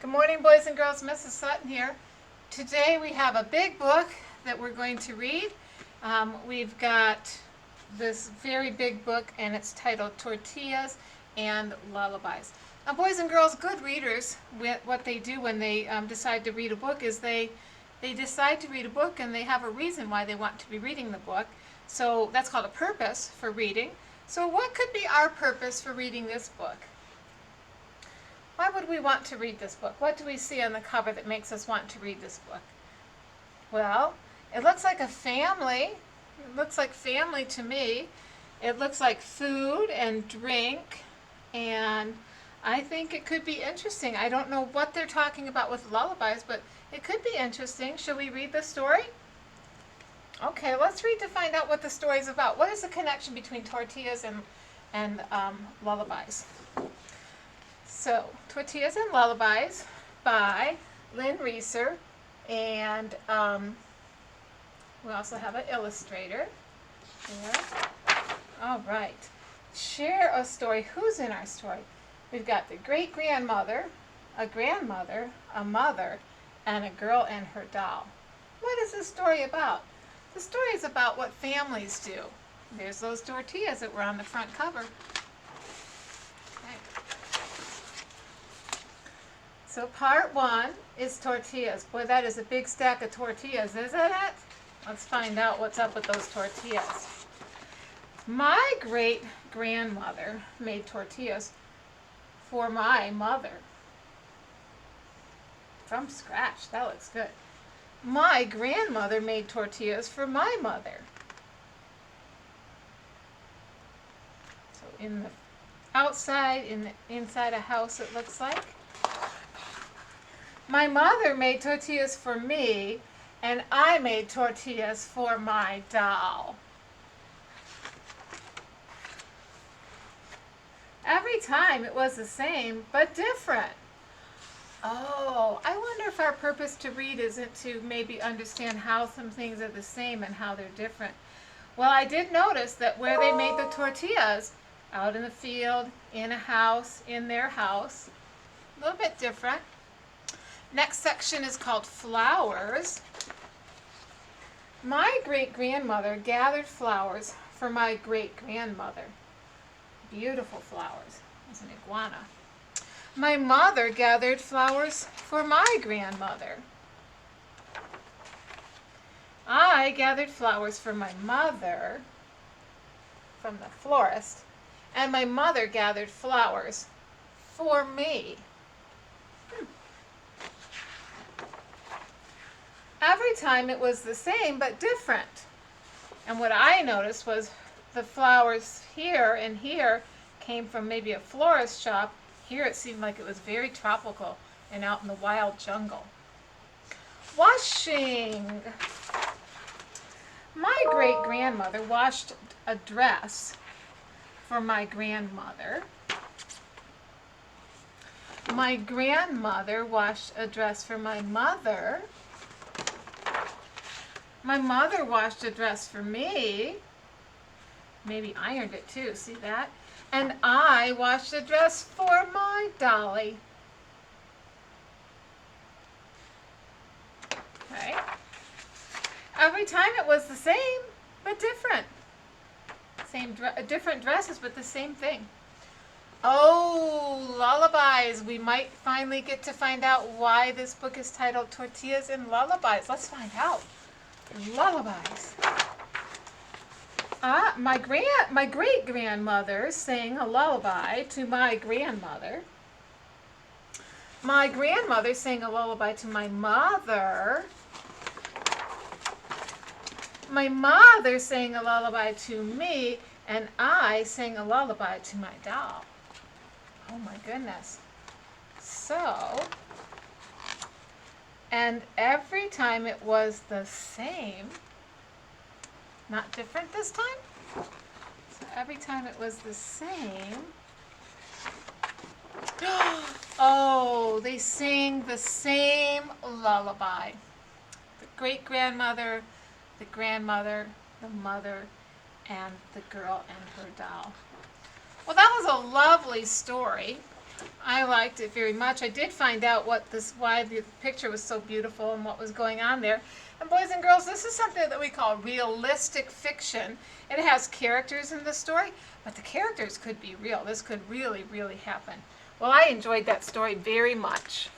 Good morning, boys and girls. Mrs. Sutton here. Today we have a big book that we're going to read. We've got this very big book, and it's titled Tortillas and Lullabies. Now, boys and girls, good readers, what they do when they decide to read a book is they decide to read a book, and they have a reason why they want to be reading the book. So that's called a purpose for reading. So what could be our purpose for reading this book? Why would we want to read this book? What do we see on the cover that makes us want to read this book? Well, it looks like a family. It looks like family to me. It looks like food and drink, and I think it could be interesting. I don't know what they're talking about with lullabies, but it could be interesting. Shall we read the story? Okay, let's read to find out what the story is about. What is the connection between tortillas and lullabies? So, Tortillas and Lullabies by Lynn Reeser, and we also have an illustrator here. All right. Share a story. Who's in our story? We've got the great-grandmother, a grandmother, a mother, and a girl and her doll. What is this story about? The story is about what families do. There's those tortillas that were on the front cover. So part one is tortillas. Boy, that is a big stack of tortillas, isn't it? Let's find out what's up with those tortillas. My great-grandmother made tortillas for my mother. From scratch. That looks good. My grandmother made tortillas for my mother. So in the outside, inside a house, it looks like. My mother made tortillas for me, and I made tortillas for my doll. Every time it was the same, but different. Oh, I wonder if our purpose to read isn't to maybe understand how some things are the same and how they're different. Well, I did notice that where they made the tortillas, out in the field, in a house, in their house, a little bit different. Next section is called flowers. My great-grandmother gathered flowers for my great-grandmother. Beautiful flowers. There's an iguana. My mother gathered flowers for my grandmother. I gathered flowers for my mother from the florist, and my mother gathered flowers for me. Every time it was the same but different. And what I noticed was the flowers here and here came from maybe a florist shop. Here it seemed like it was very tropical and out in the wild jungle. Washing. My great-grandmother washed a dress for my grandmother. My grandmother washed a dress for my mother. My mother washed a dress for me. Maybe ironed it too, see that? And I washed a dress for my dolly. Okay. Every time it was the same, but different. Different dresses, but the same thing. Oh, lullabies. We might finally get to find out why this book is titled Tortillas and Lullabies. Let's find out. Lullabies. My great-grandmother sang a lullaby to my grandmother. My grandmother sang a lullaby to my mother. My mother sang a lullaby to me, and I sang a lullaby to my doll. Oh my goodness. So, and every time it was the same, not different this time. So every time it was the same. Oh, they sing the same lullaby. The great-grandmother, the grandmother, the mother, and the girl and her doll. Well, that was a lovely story. I liked it very much. I did find out why the picture was so beautiful and what was going on there. And boys and girls, this is something that we call realistic fiction. It has characters in the story, but the characters could be real. This could really, really happen. Well, I enjoyed that story very much.